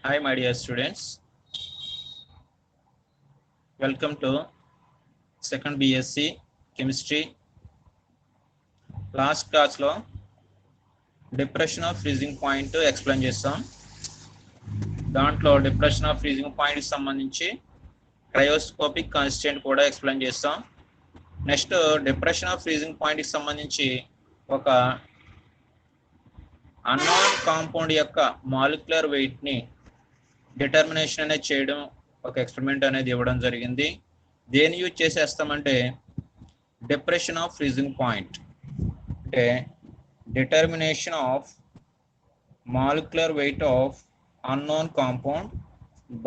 Hi, my dear students. Welcome to second BSc Chemistry. Last class లో depression of freezing point explain చేస్తాం. దాంట్లో depression of freezing point సంబంధించి cryoscopic constant కూడా explain చేస్తాం. Next depression of freezing పాయింట్కి సంబంధించి ఒక అన్నోన్ కాంపౌండ్ యొక్క మాలిక్యులర్ వెయిట్ని డిటర్మినేషన్ అనేది చేయడం, ఒక ఎక్స్పెరిమెంట్ అనేది ఇవ్వడం జరిగింది. దేని యూజ్ చేసేస్తామంటే డిప్రెషన్ ఆఫ్ ఫ్రీజింగ్ పాయింట్ అంటే determination of molecular weight of unknown compound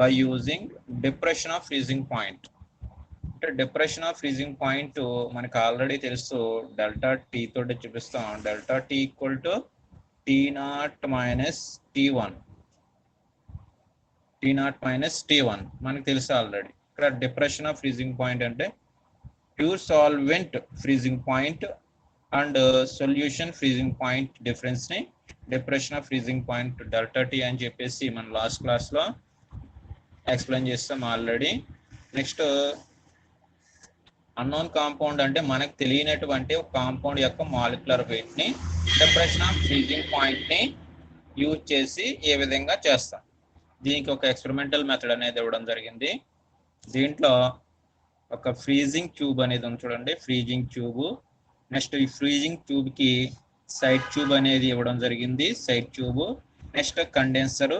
by using depression of freezing point. అంటే డిప్రెషన్ ఆఫ్ ఫ్రీజింగ్ పాయింట్ మనకు ఆల్రెడీ తెలుసు, డెల్టా టీ తోటి చూపిస్తాం. Delta T equal to T0 minus T1, T0 minus T1 మనకు తెలుసు already. ఇక్కడ depression of freezing point అంటే pure solvent freezing point and solution freezing point difference ని depression of freezing point delta T అని చెప్పేసి మనం లాస్ట్ క్లాస్ లో explain చేస్తాం ఆల్రెడీ. నెక్స్ట్ అన్నోన్ కాంపౌండ్ అంటే మనకు తెలియనటువంటి ఒక కాంపౌండ్ యొక్క మాలిక్యులర్ వెయిట్ ని డిప్రెషన్ ఆఫ్ ఫ్రీజింగ్ పాయింట్ ని యూజ్ చేసి ఏ విధంగా చేస్తాం. దీనికి ఒక ఎక్స్పెరిమెంటల్ మెథడ్ అనేది ఇవ్వడం జరిగింది. దీంట్లో ఒక ఫ్రీజింగ్ ట్యూబ్ అనేది ఉంది చూడండి, ఫ్రీజింగ్ ట్యూబ్. నెక్స్ట్ ఈ ఫ్రీజింగ్ ట్యూబ్ కి సైడ్ ట్యూబ్ అనేది ఇవ్వడం జరిగింది, side tube. Next condenser.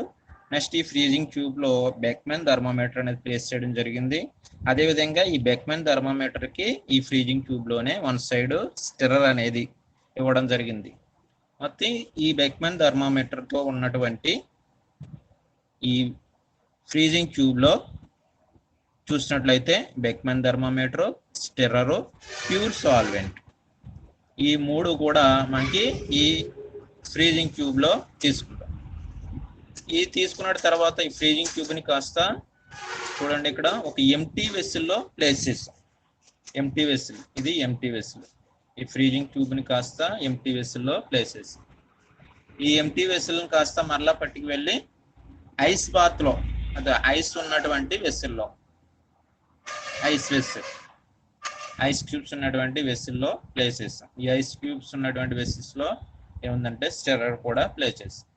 Next ఈ ఫ్రీజింగ్ ట్యూబ్ లో బెక్మెన్ థర్మామీటర్ అనేది ప్లేస్ చేయడం జరిగింది. అదేవిధంగా ఈ బెక్మెన్ థర్మామీటర్ కి ఈ ఫ్రీజింగ్ ట్యూబ్ లోనే వన్ సైడ్ స్టిర్రర్ అనేది ఇవ్వడం జరిగింది. మొత్తం ఈ బెక్మెన్ థర్మామీటర్ తో ఉన్నటువంటి ఈ ఫ్రీజింగ్ ట్యూబ్ లో చూసినట్లయితే Beckmann thermometer, stirrer, pure solvent, ఈ మూడు కూడా మనకి ఈ ఫ్రీజింగ్ ట్యూబ్ లో తీసుకుంటాం. ఈ తీసుకున్న తర్వాత ఈ ఫ్రీజింగ్ ట్యూబ్ ని కాస్త చూడండి, ఇక్కడ ఒక ఎంటీ వెసిల్లో ప్లేస్ చేస్తాం. ఎంటీ వెసిల్, ఇది ఎంటీ వెసిల్. ఈ ఫ్రీజింగ్ ట్యూబ్ ని కాస్త ఎంటీ వెసిల్లో ప్లేస్ చేస్తాం. ఈ ఎంటీ వెసిల్ ని కాస్త మరలా పట్టుకు వెళ్ళి ఐస్ బాత్ లో, అదే ఐస్ ఉన్నటువంటి వెసిల్లో, ఐస్ వెసిల్, ఐస్ క్యూబ్స్ ఉన్నటువంటి వెసిల్లో ప్లేస్ చేస్తాం. ఈ ఐస్ క్యూబ్స్ ఉన్నటువంటి వెసిల్స్ లో ఏముందంటే స్టిర్రర్ కూడా ప్లేస్ చేస్తాం.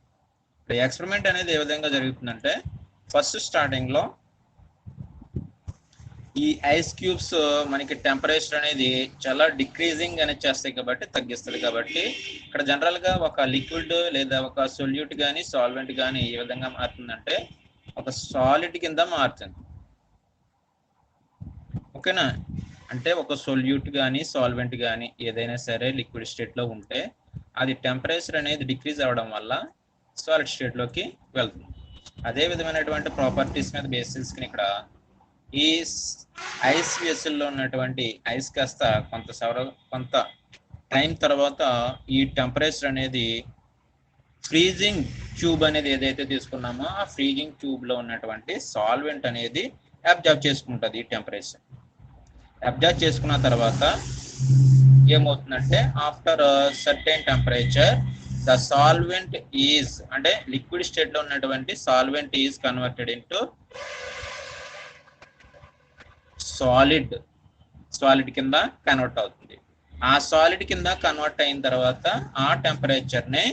ఇప్పుడు ఎక్స్పెరిమెంట్ అనేది ఏ విధంగా జరుగుతుందంటే, ఫస్ట్ స్టార్టింగ్ లో ఈ ఐస్ క్యూబ్స్ మనకి టెంపరేచర్ అనేది చాలా డిక్రీజింగ్ అనేది చేస్తాయి కాబట్టి, తగ్గిస్తుంది కాబట్టి, ఇక్కడ జనరల్ గా ఒక లిక్విడ్ లేదా ఒక సొల్యూట్ కానీ సాల్వెంట్ కానీ ఏ విధంగా మారుతుందంటే ఒక సాలిడ్ కింద మారుతుంది. ఓకేనా? అంటే ఒక సొల్యూట్ కానీ సాల్వెంట్ కానీ ఏదైనా సరే లిక్విడ్ స్టేట్ లో ఉంటే అది టెంపరేచర్ అనేది డిక్రీజ్ అవ్వడం వల్ల సాలిడ్ స్టేట్ లోకి వెళ్తుంది. అదే విధమైనటువంటి ప్రాపర్టీస్ మీద బేసిస్ కి ఇక్కడ ఈ ఐస్ వెసిల్లో ఉన్నటువంటి ఐస్ కాస్త కొంత టైం తర్వాత ఈ టెంపరేచర్ అనేది ఫ్రీజింగ్ ట్యూబ్ అనేది ఏదైతే తీసుకున్నామో ఆ ఫ్రీజింగ్ ట్యూబ్ లో ఉన్నటువంటి సాల్వెంట్ అనేది అబ్జర్వ్ చేసుకుంటుంది. ఈ టెంపరేచర్ అబ్జర్వ్ చేసుకున్న తర్వాత ఏమవుతుందంటే after certain temperature the solvent is, అంటే లిక్విడ్ స్టేట్ లో ఉన్నటువంటి solvent is converted into solid కింద కన్వర్ట్ అవుతుంది. ఆ సాలిడ్ కింద కన్వర్ట్ అయిన తర్వాత ఆ టెంపరేచర్ నే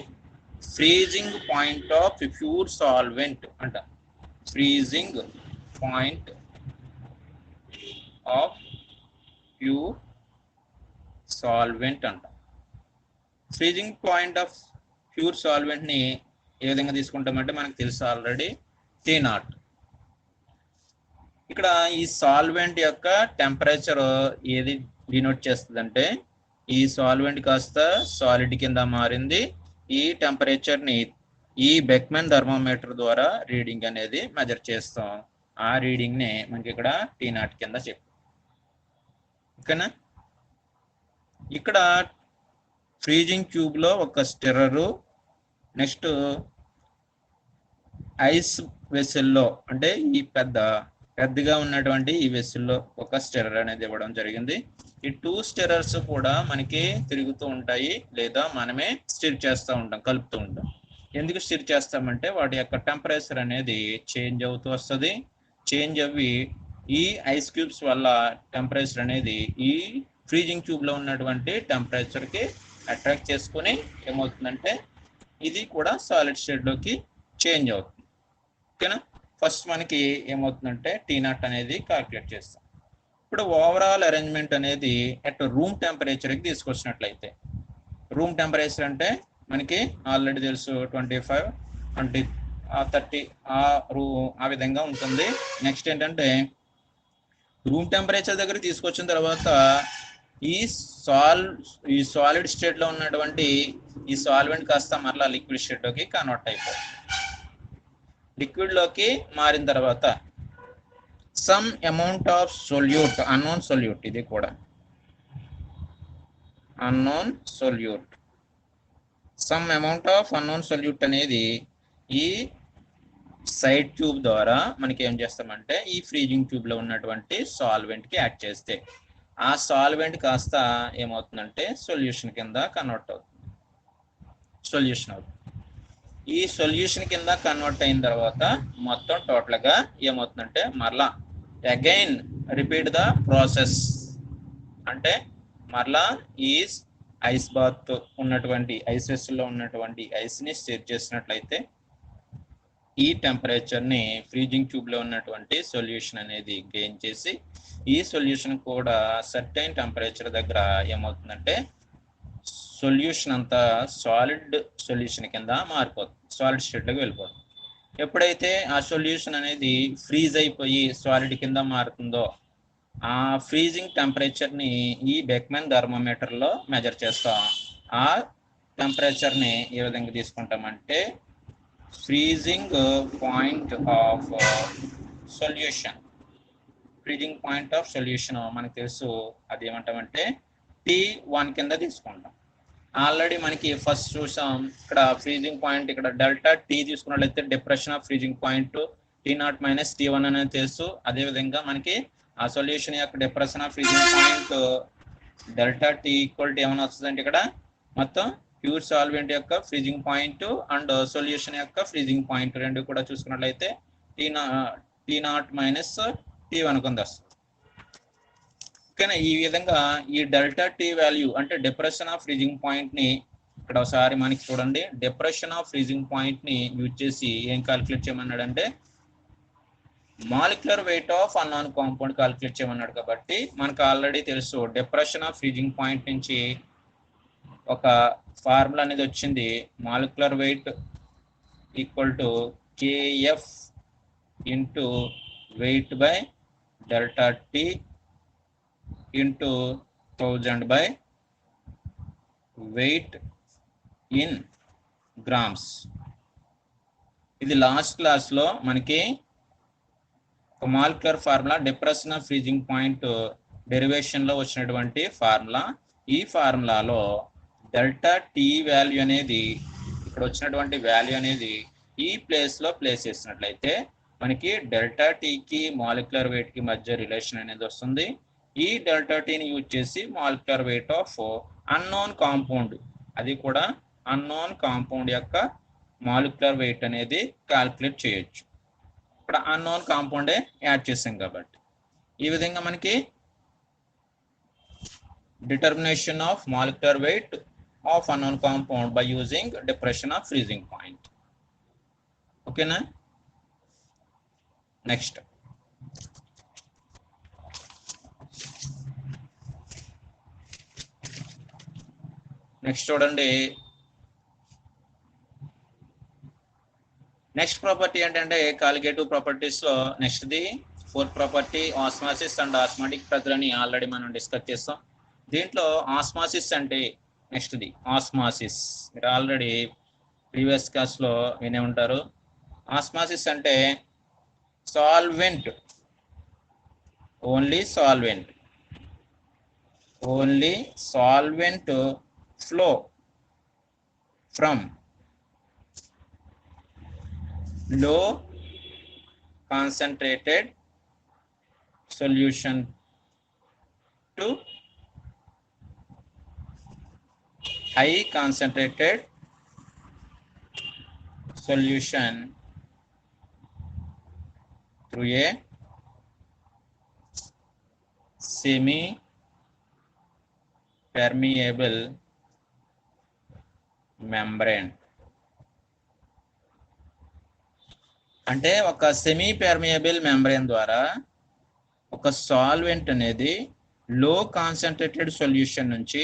freezing point of pure solvent అంట. Freezing point of pure solvent అంట. Freezing point of pure solvent ని ఏ విధంగా తీసుకుంటామంటే మనకు తెలుసు ఆల్రెడీ, T0. ఇక్కడ ఈ సాల్వెంట్ యొక్క టెంపరేచర్ ఏది డినోట్ చేస్తుందంటే ఈ సాల్వెంట్ కాస్త సాలిడ్ కింద మారింది. ఈ టెంపరేచర్ ని ఈ బెక్మెన్ థర్మామీటర్ ద్వారా రీడింగ్ అనేది మెజర్ చేస్తాం. ఆ రీడింగ్ ని మనకి ఇక్కడ T0 కింద చెప్పు. ఓకేనా? ఇక్కడ ఫ్రీజింగ్ ట్యూబ్ లో ఒక స్టిర్రరు, నెక్స్ట్ ఐస్ వెసిల్లో అంటే ఈ పెద్దగా ఉన్నటువంటి ఈ వెసిల్లో ఒక స్టిర్రర్ అనేది ఇవ్వడం జరిగింది. ఈ 2 స్టిర్రర్స్ కూడా మనకి తిరుగుతూ ఉంటాయి లేదా మనమే స్టిర్ చేస్తూ ఉంటాం, కలుపుతూ ఉంటాం. ఎందుకు స్టిర్ చేస్తామంటే వాటి యొక్క టెంపరేచర్ అనేది చేంజ్ అవుతూ వస్తుంది. చేంజ్ అవ్వి ఈ ఐస్ క్యూబ్స్ వల్ల టెంపరేచర్ అనేది ఈ ఫ్రీజింగ్ ట్యూబ్లో ఉన్నటువంటి టెంపరేచర్కి అట్రాక్ట్ చేసుకుని ఏమవుతుందంటే ఇది కూడా సాలిడ్ స్టేట్లోకి చేంజ్ అవుతుంది. ఓకేనా? ఫస్ట్ మనకి ఏమవుతుందంటే T0 అనేది క్యాల్కులేట్ చేస్తాం. ఇప్పుడు ఓవరాల్ అరేంజ్మెంట్ అనేది అట్ రూమ్ టెంపరేచర్కి తీసుకొచ్చినట్లయితే, రూమ్ టెంపరేచర్ అంటే మనకి ఆల్రెడీ తెలుసు 25, 20, 30 ఆ విధంగా ఉంటుంది. నెక్స్ట్ ఏంటంటే రూమ్ టెంపరేచర్ దగ్గర తీసుకొచ్చిన తర్వాత ఈ సాలిడ్ స్టేట్లో ఉన్నటువంటి ఈ సాల్వెంట్ కాస్త మరలా లిక్విడ్ స్టేట్లోకి కన్వర్ట్ అయిపోతుంది. లిక్విడ్లోకి మారిన తర్వాత some amount of solute, unknown solute, ఇది కూడా unknown solute, some amount of unknown solute అనేది ఈ సైడ్ ట్యూబ్ ద్వారా మనకి ఏం చేస్తామంటే ఈ ఫ్రీజింగ్ ట్యూబ్ లో ఉన్నటువంటి సాల్వెంట్ కి యాడ్ చేస్తే ఆ సాల్వెంట్ కాస్త ఏమవుతుందంటే సొల్యూషన్ కింద కన్వర్ట్ అవుతుంది, సొల్యూషన్ అవుతుంది. ఈ సొల్యూషన్ కింద కన్వర్ట్ అయిన తర్వాత మొత్తం టోటల్ గా ఏమవుతుందంటే మరలా అగైన్ రిపీట్ ద ప్రాసెస్, అంటే మరలా ఈ ఐస్ బాత్ ఉన్నటువంటి ఐస్ వెస్సెల్లో ఉన్నటువంటి ఐస్ ని స్టిర్ చేసినట్లయితే ఈ టెంపరేచర్ ని ఫ్రీజింగ్ ట్యూబ్ లో ఉన్నటువంటి సొల్యూషన్ అనేది గెయిన్ చేసి ఈ సొల్యూషన్ కూడా సర్టైన్ టెంపరేచర్ దగ్గర ఏమవుతుందంటే సొల్యూషన్ అంతా సాలిడ్ సొల్యూషన్ కింద మారిపోతుంది, సాలిడ్ స్టేట్ లోకి వెళ్ళిపోతుంది. ఎప్పుడైతే ఆ సొల్యూషన్ అనేది ఫ్రీజ్ అయిపోయి సాలిడ్ కింద మారుతుందో ఆ ఫ్రీజింగ్ టెంపరేచర్ ని ఈ బెక్మెన్ థర్మోమీటర్ లో మెజర్ చేస్తాం. ఆ టెంపరేచర్ ని ఏ విధంగా తీసుకుంటామంటే freezing point of solution, freezing point of solution మనకు తెలుసు, అది ఏమంటామంటే T1 కింద తీసుకుంటాం. ఆల్రెడీ మనకి ఫస్ట్ చూసాం ఇక్కడ ఫ్రీజింగ్ పాయింట్, ఇక్కడ డెల్టా T తీసుకున్నట్లయితే depression of freezing point T0 minus T1 అనేది తెలుసు. అదేవిధంగా మనకి ఆ సొల్యూషన్ యొక్క depression of freezing point delta T equal to ఏమైనా వస్తుందంటే ఇక్కడ మొత్తం ప్యూర్ సాల్వెంట్ యొక్క ఫ్రీజింగ్ పాయింట్ అండ్ సొల్యూషన్ యొక్క ఫ్రీజింగ్ పాయింట్ రెండు కూడా చూసుకున్నట్లయితే T0 మైనస్ T1 కింద వస్తుంది. ఓకేనా? ఈ విధంగా ఈ డెల్టా T వాల్యూ అంటే డిప్రెషన్ ఆఫ్ ఫ్రీజింగ్ పాయింట్ ని ఇక్కడ ఒకసారి మనకి చూడండి, డిప్రెషన్ ఆఫ్ ఫ్రీజింగ్ పాయింట్ ని యూజ్ చేసి ఏం క్యాలిక్యులేట్ చేయమన్నాడంటే molecular weight of unknown compound calculate చేయమన్నాడు. కాబట్టి మనకు ఆల్రెడీ తెలుసు డిప్రెషన్ ఆఫ్ ఫ్రీజింగ్ పాయింట్ నుంచి ఒక ఫార్ములా అనేది వచ్చింది, molecular weight equal to KF into weight by delta T into 1000 by weight in grams. ఇది లాస్ట్ క్లాస్ లో మనకి ఒక molecular formula depression of freezing point derivation లో వచ్చినటువంటి ఫార్ములా. ఈ ఫార్ములాలో డెల్టా T వాల్యూ అనేది ఇక్కడ వచ్చినటువంటి వాల్యూ అనేది ఈ ప్లేస్ లో ప్లేస్ చేసినట్లయితే మనకి డెల్టా Tకి మాలిక్యులర్ వెయిట్ కి మధ్య రిలేషన్ అనేది వస్తుంది. ఈ డెల్టా Tని యూజ్ చేసి molecular weight of unknown compound, అది కూడా అన్నోన్ కాంపౌండ్ యొక్క మాలిక్యులర్ వెయిట్ అనేది క్యాల్కులేట్ చేయొచ్చు. ఇక్కడ అన్నోన్ కాంపౌండే యాడ్ చేసాం కాబట్టి ఈ విధంగా మనకి determination of molecular weight of unknown compound by using depression of freezing point. ఓకేనా? నెక్స్ట్ చూడండి, నెక్స్ట్ ప్రాపర్టీ ఏంటంటే కాలిగేటివ్ ప్రాపర్టీస్ లో next the fourth property osmosis and osmotic pressure అని ఆల్రెడీ మనం డిస్కస్ చేస్తాం. దీంట్లో ఆస్మాసిస్ అంటే నెక్స్ట్ ది ఆస్మాసిస్ మీరు ఆల్రెడీ ప్రీవియస్ క్లాస్ లో వినే ఉంటారు. ఆస్మాసిస్ అంటే solvent, only solvent flow from low concentrated solution to high concentrated solution through a semi permeable membrane. అంటే ఒక సెమీ పెర్మియబుల్ మెంబ్రేన్ ద్వారా ఒక సాల్వెంట్ అనేది లో కాన్సన్ట్రేటెడ్ సొల్యూషన్ నుంచి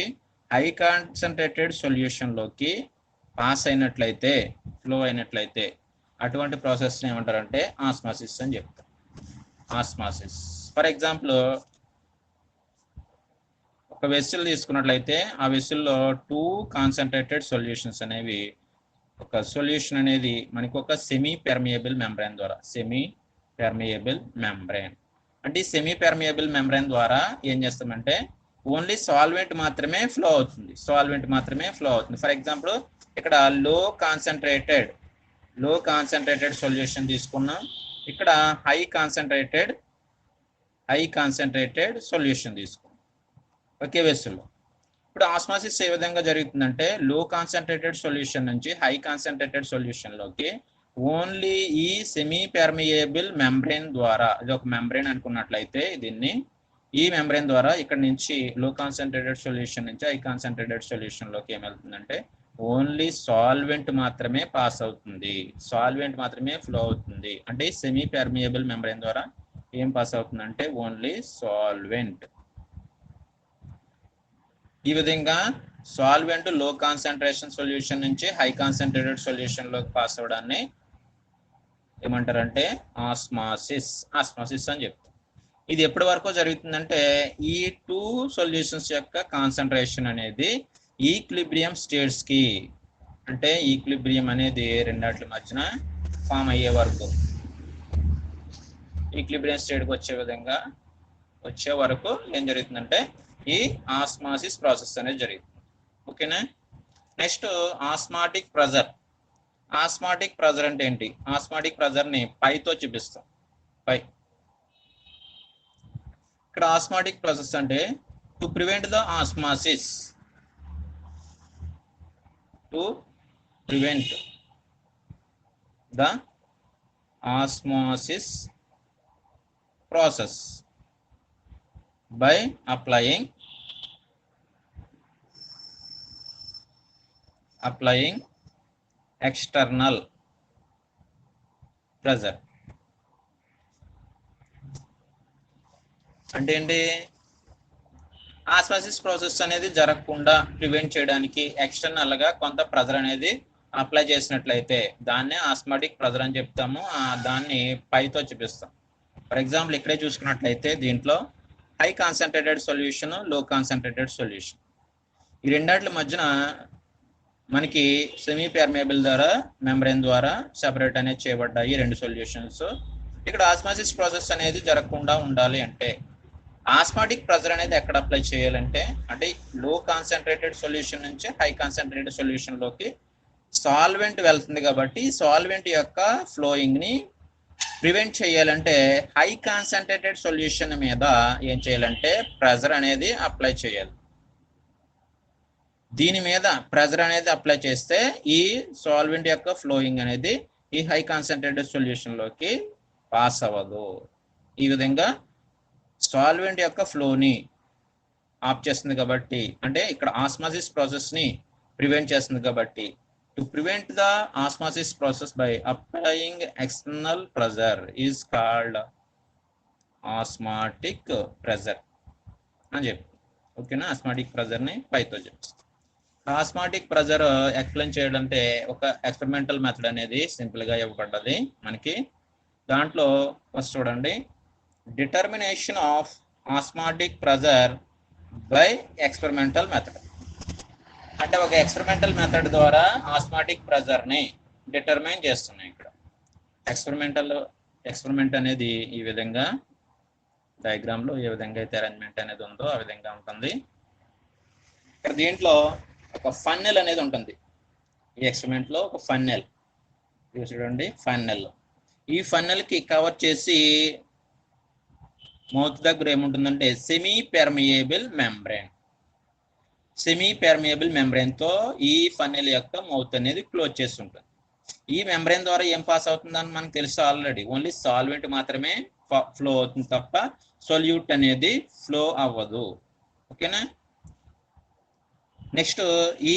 హై కాన్సన్ట్రేటెడ్ సొల్యూషన్ లోకి పాస్ అయినట్లయితే, ఫ్లో అయినట్లయితే అటువంటి ప్రాసెస్ ఏమంటారంటే ఆస్మాసిస్ అని చెప్తారు. ఆస్మాసిస్. ఫర్ ఎగ్జాంపుల్ ఒక వెసిల్ తీసుకున్నట్లయితే ఆ వెసిల్లో 2 కాన్సన్ట్రేటెడ్ సొల్యూషన్స్ అనేవి, ఒక సొల్యూషన్ అనేది మనకి ఒక సెమీ పెర్మియబుల్ మెంబ్రేన్ ద్వారా, సెమీ పెర్మియబుల్ మెంబ్రేన్ అంటే ఈ సెమీ పెర్మియబుల్ మెంబ్రేన్ ద్వారా ఏం చేస్తామంటే ఓన్లీ సాల్వెంట్ మాత్రమే ఫ్లో అవుతుంది, సాల్వెంట్ మాత్రమే ఫ్లో అవుతుంది. ఫర్ ఎగ్జాంపుల్ ఇక్కడ లో కాన్సన్ట్రేటెడ్ సొల్యూషన్ తీసుకున్నాం, ఇక్కడ హై కాన్సన్ట్రేటెడ్ సొల్యూషన్ తీసుకున్నాం ఒకే వెస్సెల్లో. ఇప్పుడు ఆస్మాసిస్ ఏ విధంగా జరుగుతుందంటే లో కాన్సన్ట్రేటెడ్ సొల్యూషన్ నుంచి హై కాన్సన్ట్రేటెడ్ సొల్యూషన్ లోకి ఓన్లీ ఈ సెమీ పెర్మియబుల్ మెంబ్రేన్ ద్వారా, ఇది ఒక మెంబ్రేన్ అనుకున్నట్లయితే దీన్ని, ఈ మెంబ్రేన్ ద్వారా ఇక్కడ నుంచి లో కాన్సన్ట్రేటెడ్ సొల్యూషన్ నుంచి హై కాన్సన్ట్రేటెడ్ సొల్యూషన్ లోకి ఏమవుతుందంటే ఓన్లీ సాల్వెంట్ మాత్రమే పాస్ అవుతుంది, సాల్వెంట్ మాత్రమే ఫ్లో అవుతుంది. అంటే సెమీ పెర్మియబుల్ మెంబ్రేన్ ద్వారా ఏం పాస్ అవుతుందంటే ఓన్లీ సాల్వెంట్. ఈ విధంగా సాల్వెంట్ లో కాన్సన్ట్రేషన్ సొల్యూషన్ నుంచి హై కాన్సన్ట్రేటెడ్ సొల్యూషన్ లోకి పాస్ అవడాన్ని ఏమంటారంటే ఆస్మాసిస్ అని చెప్తారు. ఇది ఎప్పటి వరకు జరుగుతుందంటే ఈ 2 సొల్యూషన్స్ యొక్క కాన్సన్ట్రేషన్ అనేది ఈక్విలిబ్రియం స్టేట్స్ కి, అంటే ఈక్విలిబ్రియం అనేది రెండాట్ల మధ్యన ఫామ్ అయ్యే వరకు, ఈక్విలిబ్రియం స్టేట్ కి వచ్చే వరకు ఏం జరుగుతుందంటే ఈ ఆస్మాసిస్ ప్రాసెస్ అనేది జరుగుతుంది. ఓకేనా. Next osmotic pressure. Osmotic pressure అంటే ఏంటి? ఆస్మాటిక్ ప్రెజర్ ని పైతో చూపిస్తాం. పై ఇక్కడ ఆస్మాటిక్ ప్రాసెస్ అంటే to prevent the osmosis, to prevent the osmosis process by applying external pressure. అంటే ఏంటి? ఆస్మాసిస్ ప్రాసెస్ అనేది జరగకుండా ప్రివెంట్ చేయడానికి ఎక్స్టర్నల్ గా కొంత ప్రెజర్ అనేది అప్లై చేసినట్లయితే దాన్నే ఆస్మాటిక్ ప్రెజర్ అని చెప్తాము. దాన్ని పైతో చూపిస్తాం. ఫర్ ఎగ్జాంపుల్ ఇక్కడే చూసుకున్నట్లయితే దీంట్లో హై కాన్సన్ట్రేటెడ్ సొల్యూషన్, లో కాన్సన్ట్రేటెడ్ సొల్యూషన్, ఈ రెండాట్ల మధ్యన మనకి సెమీ పెర్మియబుల్ ద్వారా మెంబ్రేన్ ద్వారా సెపరేట్ అనేది చేయబడ్డాయి రెండు సొల్యూషన్స్. ఇక్కడ ఆస్మాసిస్ ప్రాసెస్ అనేది జరగకుండా ఉండాలి అంటే ఆస్మాటిక్ ప్రెజర్ అనేది ఎక్కడ అప్లై చేయాలంటే, అంటే లో కాన్సన్ట్రేటెడ్ సొల్యూషన్ నుంచి హై కాన్సన్ట్రేటెడ్ సొల్యూషన్ లోకి సాల్వెంట్ వెళ్తుంది కాబట్టి సాల్వెంట్ యొక్క ఫ్లోయింగ్ ని ప్రివెంట్ చేయాలంటే హై కాన్సన్ట్రేటెడ్ సొల్యూషన్ మీద ఏం చేయాలంటే ప్రెజర్ అనేది అప్లై చేయాలి. దీని మీద ప్రెజర్ అనేది అప్లై చేస్తే ఈ సాల్వెంట్ యొక్క ఫ్లోయింగ్ అనేది ఈ హై కాన్సన్ట్రేటెడ్ సొల్యూషన్ లోకి పాస్ అవ్వదు. ఈ విధంగా సాల్వెంట్ యొక్క ఫ్లోని ఆఫ్ చేస్తుంది కాబట్టి, అంటే ఇక్కడ ఆస్మాసిస్ ప్రాసెస్ ని ప్రివెంట్ చేస్తుంది కాబట్టి to prevent the osmosis process by applying external pressure is called osmotic pressure అని చెప్పి. ఓకేనా. ఆస్మాటిక్ ప్రెజర్ ని పైతో చెప్తాం. ఆస్మాటిక్ ప్రెజర్ ఎక్స్ప్లెయిన్ చేయాలంటే ఒక ఎక్స్పెరిమెంటల్ మెథడ్ అనేది సింపుల్ గా ఇవ్వబడ్డది మనకి. దాంట్లో ఫస్ట్ చూడండి, determination of osmotic pressure by experimental method. అంటే ఒక ఎక్స్పెరిమెంటల్ మెథడ్ ద్వారా ఆస్మాటిక్ ప్రెజర్ ని డిటర్మైన్ చేస్తున్నాయి. ఇక్కడ ఎక్స్పెరిమెంట్ అనేది ఈ విధంగా డయాగ్రామ్ లో ఏ విధంగా అయితే అరేంజ్మెంట్ అనేది ఉందో ఆ విధంగా ఉంటుంది. ఇక్కడ దీంట్లో ఒక ఫన్నెల్ అనేది ఉంటుంది. ఈ ఎక్స్పెరిమెంట్ లో ఒక ఫన్నెల్ చూడండి, ఫన్నెల్. ఈ ఫన్నెల్ కి కవర్ చేసి మౌత్ దగ్గర ఏముంటుందంటే semi permeable membrane. Semi permeable membrane తో ఈ ఫన్నెల్ యొక్క మౌత్ అనేది క్లోజ్ చేసి ఉంటుంది. ఈ మెంబ్రెయిన్ ద్వారా ఏం పాస్ అవుతుందని మనకు తెలుసు ఆల్రెడీ, ఓన్లీ సాల్వెంట్ మాత్రమే ఫ్లో అవుతుంది తప్ప సొల్యూట్ అనేది ఫ్లో అవ్వదు. ఓకేనా. నెక్స్ట్ ఈ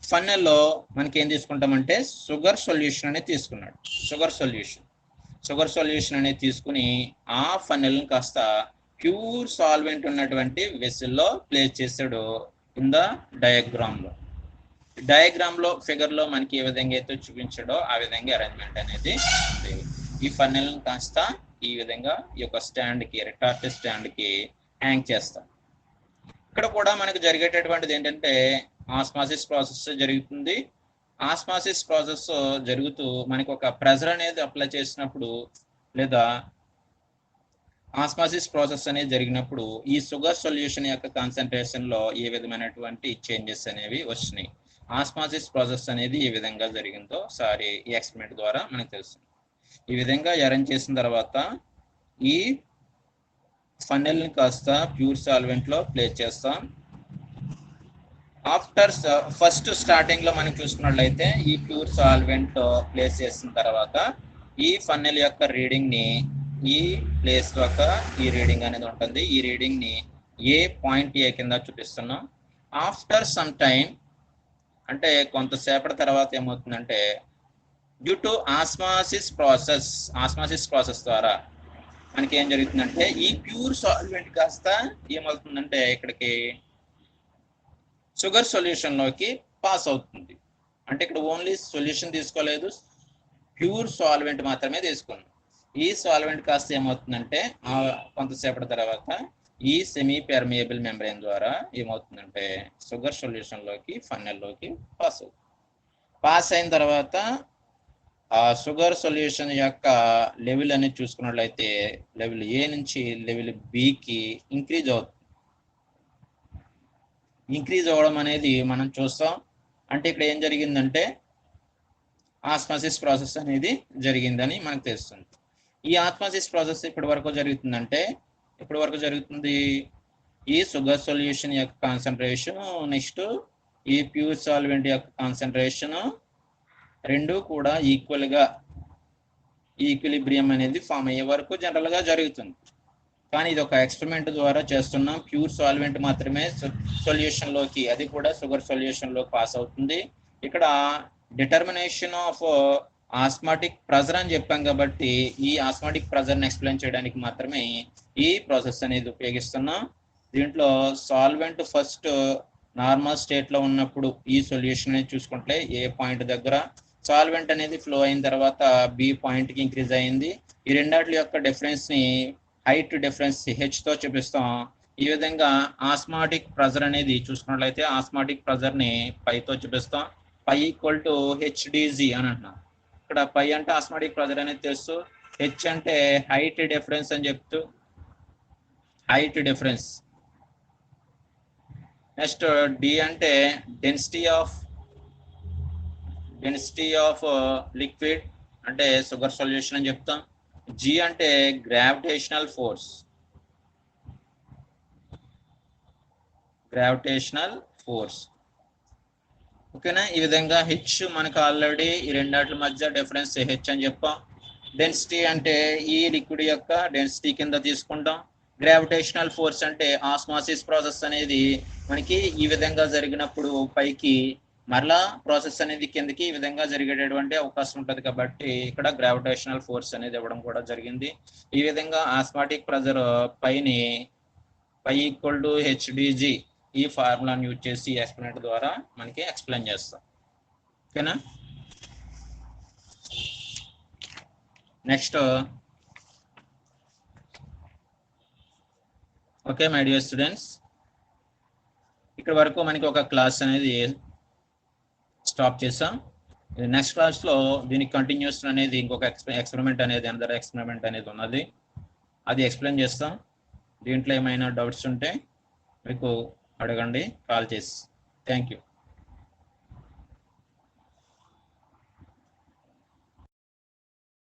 ఫన్నెల్లో మనకి ఏం తీసుకుంటామంటే షుగర్ సొల్యూషన్ అనేది తీసుకున్నాడు. షుగర్ సొల్యూషన్ అనేది తీసుకుని ఆ ఫన్నెల్ని కాస్త ప్యూర్ సాల్వెంట్ ఉన్నటువంటి వెసిల్లో ప్లేస్ చేశాడు ఇన్ ద డయాగ్రామ్ లో ఫిగర్ లో మనకి ఏ విధంగా అయితే చూపించాడో ఆ విధంగా అరేంజ్మెంట్ అనేది ఉంది. ఈ ఫన్నెల్ని కాస్త ఈ విధంగా ఈ యొక్క స్టాండ్ కి రిటార్ట్ స్టాండ్ కి హ్యాంగ్ చేస్తాం. ఇక్కడ కూడా మనకు జరిగేటటువంటిది ఏంటంటే ఆస్మాసిస్ ప్రాసెస్ జరుగుతుంది. ఆస్మాసిస్ ప్రాసెస్ జరుగుతూ మనకి ఒక ప్రెజర్ అనేది అప్లై చేసినప్పుడు లేదా ఆస్మాసిస్ ప్రాసెస్ అనేది జరిగినప్పుడు ఈ షుగర్ సొల్యూషన్ యొక్క కాన్సన్ట్రేషన్ లో ఏ విధమైనటువంటి చేంజెస్ అనేవి వచ్చినాయి. ఆస్మాసిస్ ప్రాసెస్ అనేది ఏ విధంగా జరిగిందో సారీ ఈ ఎక్స్పెరిమెంట్ ద్వారా మనకు తెలుస్తుంది. ఈ విధంగా అరేంజ్ చేసిన తర్వాత ఈ ఫన్నెల్ని కాస్త ప్యూర్ సాల్వెంట్ లో ప్లేస్ చేస్తాం. ఆఫ్టర్ ఫస్ట్ స్టార్టింగ్ లో మనం చూసుకున్నట్లయితే ఈ ప్యూర్ సాల్వెంట్ ప్లేస్ చేసిన తర్వాత ఈ ఫన్నెల్ యొక్క రీడింగ్ ని ఈ ప్లేస్ యొక్క ఈ రీడింగ్ అనేది ఉంటుంది. ఈ రీడింగ్ ని ఏ పాయింట్ ఏ కింద చూపిస్తున్నాం. ఆఫ్టర్ సమ్ టైం అంటే కొంతసేపటి తర్వాత ఏమవుతుందంటే డ్యూ టు ఆస్మాసిస్ ప్రాసెస్ ద్వారా మనకి ఏం జరుగుతుందంటే ఈ ప్యూర్ సాల్వెంట్ కాస్త ఏమవుతుందంటే ఇక్కడికి షుగర్ సొల్యూషన్ లోకి పాస్ అవుతుంది. అంటే ఇక్కడ ఓన్లీ సొల్యూషన్ తీసుకోలేదు, ప్యూర్ సాల్వెంట్ మాత్రమే తీసుకున్నాం. ఈ సాల్వెంట్ కాస్త ఏమవుతుందంటే కొంతసేపటి తర్వాత ఈ సెమీ పెర్మియబుల్ మెంబ్రెయిన్ ద్వారా ఏమవుతుందంటే షుగర్ సొల్యూషన్ లోకి ఫన్నెల్ లోకి పాస్ అవుతుంది. పాస్ అయిన తర్వాత ఆ షుగర్ సొల్యూషన్ యొక్క లెవెల్ అనేది చూసుకున్నట్లయితే లెవెల్ ఏ నుంచి లెవెల్ బికి ఇంక్రీజ్ అవుతుంది. ఇంక్రీజ్ అవ్వడం అనేది మనం చూస్తాం. అంటే ఇక్కడ ఏం జరిగిందంటే ఆస్మాసిస్ ప్రాసెస్ అనేది జరిగిందని మనకు తెలుస్తుంది. ఈ ఆస్మాసిస్ ప్రాసెస్ ఇప్పటి వరకు జరుగుతుంది ఈ షుగర్ సొల్యూషన్ యొక్క కాన్సన్ట్రేషన్ నెక్స్ట్ ఈ ప్యూర్ సాల్వెంట్ యొక్క కాన్సన్ట్రేషన్ రెండు కూడా ఈక్విలిబ్రియం అనేది ఫామ్ అయ్యే వరకు జనరల్ గా జరుగుతుంది. కానీ ఇది ఒక ఎక్స్పెరిమెంట్ ద్వారా చేస్తున్నాం. ప్యూర్ సాల్వెంట్ మాత్రమే సొల్యూషన్ లోకి, అది కూడా షుగర్ సొల్యూషన్ లో పాస్ అవుతుంది. ఇక్కడ డిటర్మినేషన్ ఆఫ్ ఆస్మాటిక్ ప్రెజర్ అని చెప్పాం కాబట్టి ఈ ఆస్మాటిక్ ప్రెజర్ ని ఎక్స్ప్లెయిన్ చేయడానికి మాత్రమే ఈ ప్రాసెస్ అనేది ఉపయోగిస్తున్నాం. దీంట్లో సాల్వెంట్ ఫస్ట్ నార్మల్ స్టేట్ లో ఉన్నప్పుడు ఈ సొల్యూషన్ అనేది చూసుకుంటే ఏ పాయింట్ దగ్గర సాల్వెంట్ అనేది ఫ్లో అయిన తర్వాత బి పాయింట్ కి ఇంక్రీజ్ అయింది. ఈ రెండాటి యొక్క డిఫరెన్స్ ని హైట్ డిఫరెన్స్ హెచ్ తో చూపిస్తాం. ఈ విధంగా ఆస్మాటిక్ ప్రెజర్ అనేది చూసుకున్నట్లయితే ఆస్మాటిక్ ప్రెజర్ ని పైతో చూపిస్తాం. పై ఈక్వల్ టు హెచ్డిజి అని అంటున్నాం. ఇక్కడ పై అంటే ఆస్మాటిక్ ప్రెజర్ అనేది తెలుసు, హెచ్ అంటే హైట్ డిఫరెన్స్ అని చెప్తూ హైట్ డిఫరెన్స్. నెక్స్ట్ డి అంటే డెన్సిటీ ఆఫ్ లిక్విడ్ అంటే షుగర్ సొల్యూషన్ అని చెప్తాం. జి అంటే గ్రావిటేషనల్ ఫోర్స్ ఓకేనా. ఈ విధంగా హెచ్ మనకు ఆల్రెడీ ఈ రెండాట్ల మధ్య డిఫరెన్స్ హెచ్ అని చెప్పాం. డెన్సిటీ అంటే ఈ లిక్విడ్ యొక్క డెన్సిటీ కింద తీసుకుంటాం. గ్రావిటేషనల్ ఫోర్స్ అంటే ఆస్మాసిస్ ప్రాసెస్ అనేది మనకి ఈ విధంగా జరిగినప్పుడు పైకి మరలా ప్రాసెస్ అనేది కిందకి ఈ విధంగా జరిగేటటువంటి అవకాశం ఉంటుంది కాబట్టి ఇక్కడ గ్రావిటేషనల్ ఫోర్స్ అనేది ఇవ్వడం కూడా జరిగింది. ఈ విధంగా osmotic pressure pi equal to HDG ఈ ఫార్ములాని యూజ్ చేసి ఎక్స్పెరిమెంట్ ద్వారా మనకి ఎక్స్ప్లెయిన్ చేస్తాం. ఓకేనా. Next okay my dear students, ఇక్కడ వరకు మనకి ఒక క్లాస్ అనేది స్టాప్ చేసాం. నెక్స్ట్ క్లాస్లో దీనికి కంటిన్యూస్ అనేది ఇంకొక ఎక్స్పెరిమెంట్ అనేది అనదర్ ఎక్స్పెరిమెంట్ అనేది ఉన్నది, అది ఎక్స్ప్లెయిన్ చేస్తాం. దీంట్లో ఏమైనా డౌట్స్ ఉంటే మీకు అడగండి కాల్ చేసి. Thank you.